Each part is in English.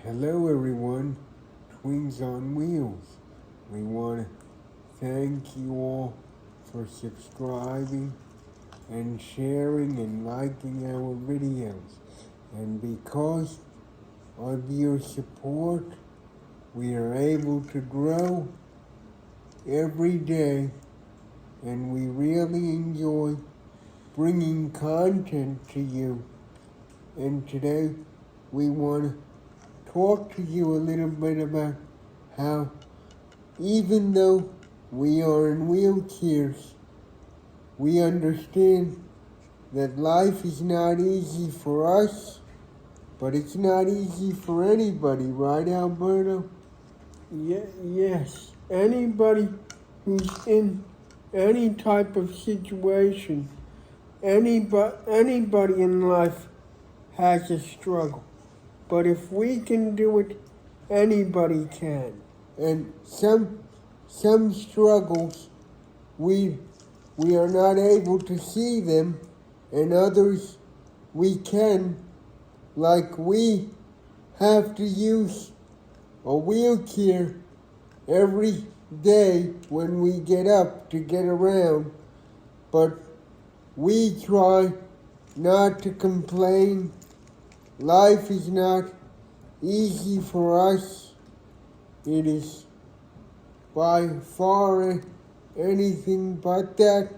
Hello everyone, Twins on Wheels. We want to thank you all for subscribing and sharing and liking our videos. And because of your support, we are able to grow every day, and we really enjoy bringing content to you. And today we want to talk to you a little bit about how, even though we are in wheelchairs, we understand that life is not easy for us, but it's not easy for anybody, right, Alberto? Yes, anybody who's in any type of situation, anybody in life has a struggle. But if we can do it, anybody can. And some struggles we are not able to see them, and others we can, like we have to use a wheelchair every day when we get up to get around, but we try not to complain. Life is not easy for us. It is by far anything but that,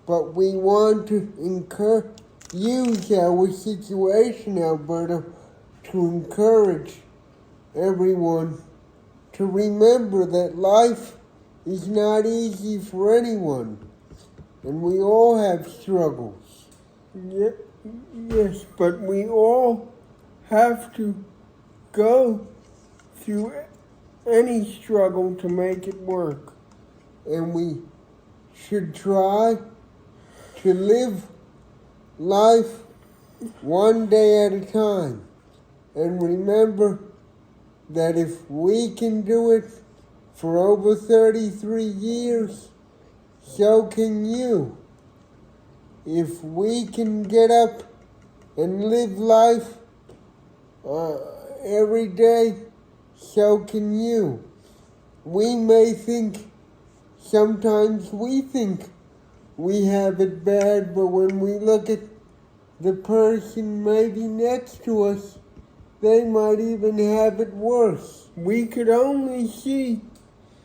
but we want to use our situation, Alberta, to encourage everyone to remember that life is not easy for anyone, and we all have struggles. Yes, but we all have to go through any struggle to make it work. And we should try to live life one day at a time. And remember that if we can do it for over 33 years, so can you. If we can get up and live life every day, so can you. Sometimes we think we have it bad, but when we look at the person maybe next to us, they might even have it worse. We could only see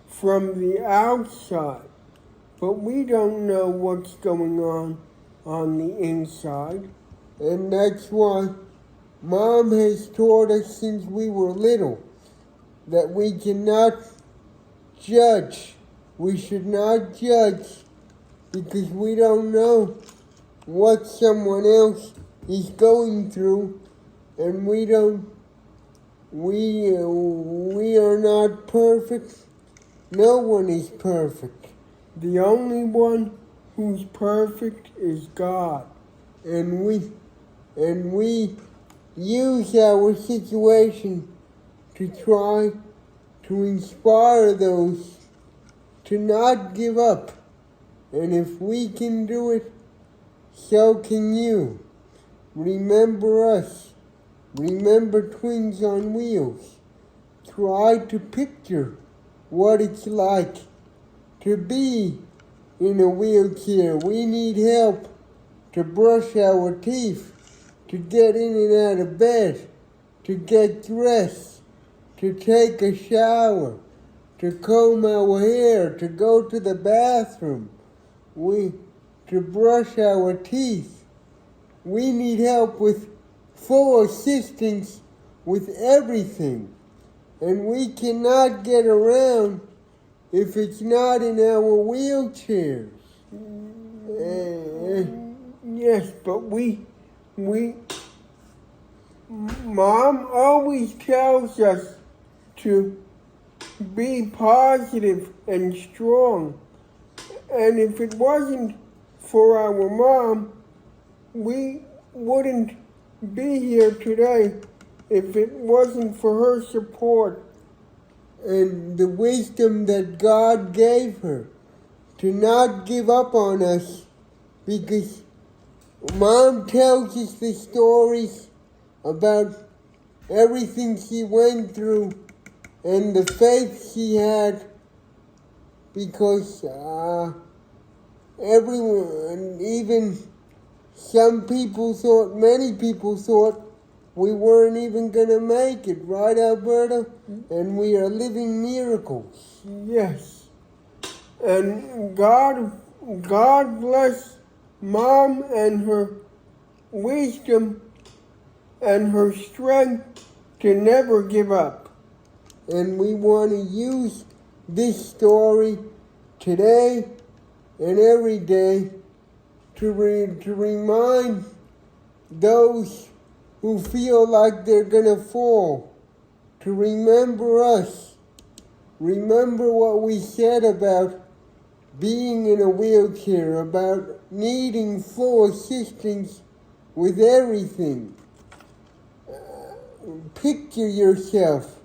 from the outside, but we don't know what's going on the inside. And that's why Mom has taught us since we were little that we cannot judge. We should not judge because we don't know what someone else is going through, and we are not perfect. No one is perfect. The only one who's perfect is God. And we use our situation to try to inspire those to not give up. And if we can do it, so can you. Remember us. Remember Twins on Wheels. Try to picture what it's like to be in a wheelchair. We need help to brush our teeth, to get in and out of bed, to get dressed, to take a shower, to comb our hair, to go to the bathroom, to brush our teeth. We need help with full assistance with everything. And we cannot get around if it's not in our wheelchairs. Yes, but Mom always tells us to be positive and strong. And if it wasn't for our mom, we wouldn't be here today if it wasn't for her support. And the wisdom that God gave her to not give up on us, because Mom tells us the stories about everything she went through and the faith she had, because everyone, even some people thought, many people thought we weren't even going to make it, right, Alberto? And we are living miracles. Yes. And God bless Mom and her wisdom and her strength to never give up. And we want to use this story today and every day to remind those who feel like they're going to fall, to remember us. Remember what we said about being in a wheelchair, about needing full assistance with everything. Picture yourself.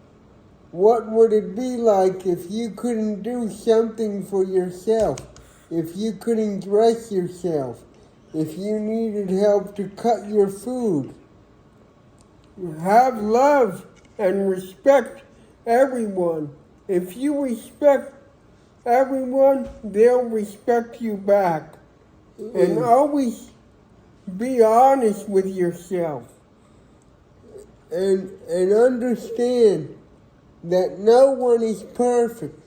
What would it be like if you couldn't do something for yourself? If you couldn't dress yourself? If you needed help to cut your food? Have love and respect everyone. If you respect everyone, they'll respect you back. And always be honest with yourself. And understand that no one is perfect.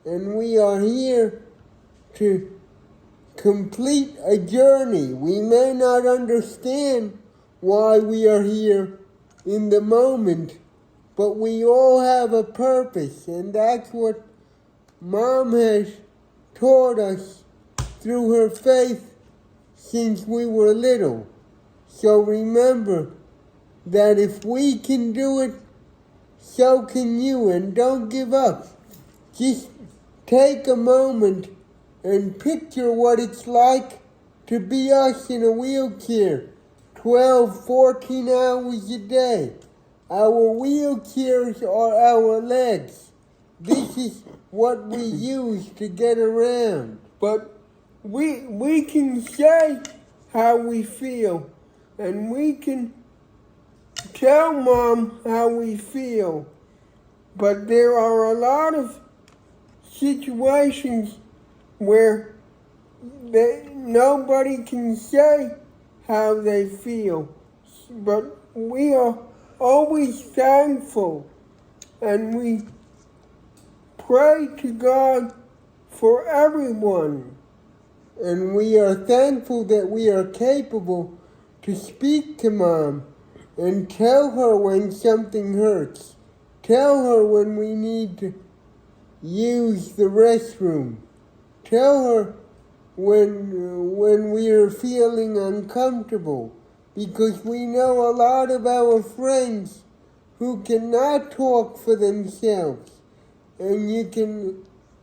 And we are here to complete a journey. We may not understand why we are here in the moment, but we all have a purpose, and that's what Mom has taught us through her faith since we were little. So remember that if we can do it, so can you, and don't give up. Just take a moment and picture what it's like to be us in a wheelchair 12, 14 hours a day. Our wheelchairs are our legs. This is what we use to get around. But we can say how we feel, and we can tell Mom how we feel. But there are a lot of situations where nobody can say how they feel. But we are always thankful, and we pray to God for everyone. And we are thankful that we are capable to speak to Mom and tell her when something hurts. Tell her when we need to use the restroom. Tell her when we are feeling uncomfortable, because we know a lot of our friends who cannot talk for themselves, and it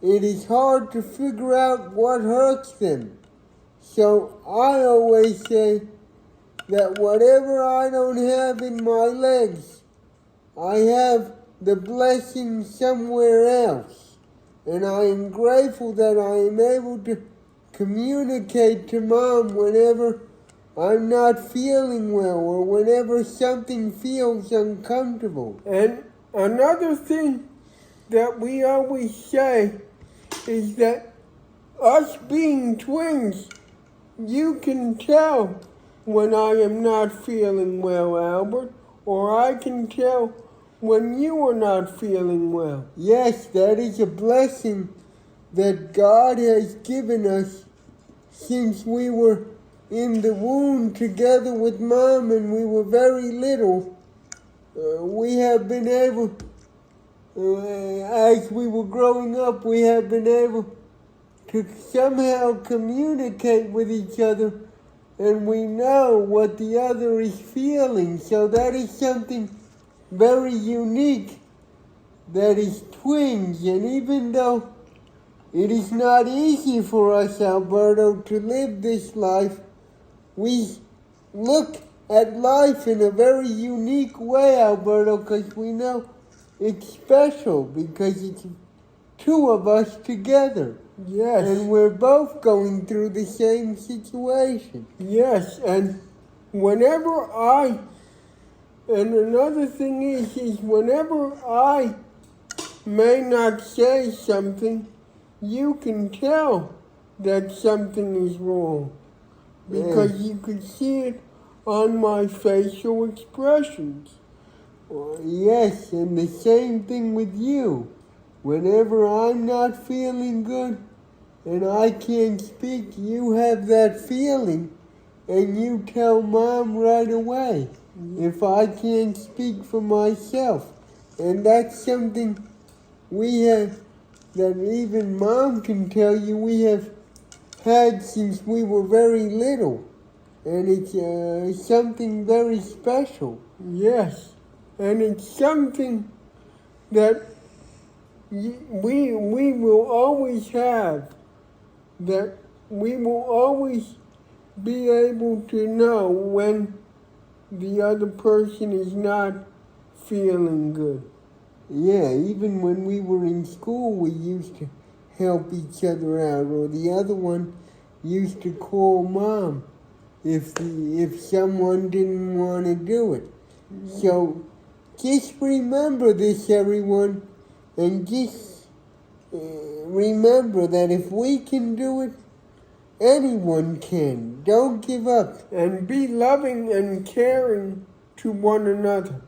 is hard to figure out what hurts them. So I always say that whatever I don't have in my legs, I have the blessing somewhere else. And I am grateful that I am able to communicate to Mom whenever I'm not feeling well or whenever something feels uncomfortable. And another thing that we always say is that us being twins, you can tell when I am not feeling well, Albert, or I can tell when you are not feeling well. Yes, that is a blessing that God has given us since we were in the womb together with Mom and we were very little. We have been able, as we were growing up, we have been able to somehow communicate with each other, and we know what the other is feeling. So that is something very unique, that is twins. And even though it is not easy for us, Alberto, to live this life, we look at life in a very unique way, Alberto, because we know it's special, because it's two of us together. Yes. And we're both going through the same situation. Yes, and whenever I And another thing is whenever I may not say something, you can tell that something is wrong because you can see it on my facial expressions. Yes, and the same thing with you. Whenever I'm not feeling good and I can't speak, you have that feeling and you tell Mom right away if I can't speak for myself. And that's something we have that even Mom can tell you we have had since we were very little. And it's something very special. Yes, and it's something that we will always have, that we will always be able to know when the other person is not feeling good. Yeah, even when we were in school, we used to help each other out, or the other one used to call Mom if someone didn't want to do it. So just remember this, everyone, and just remember that if we can do it, anyone can. Don't give up. And be loving and caring to one another.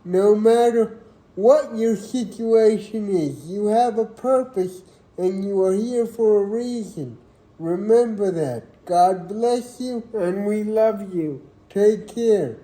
No matter what your situation is, you have a purpose and you are here for a reason. Remember that. God bless you. And we love you. Take care.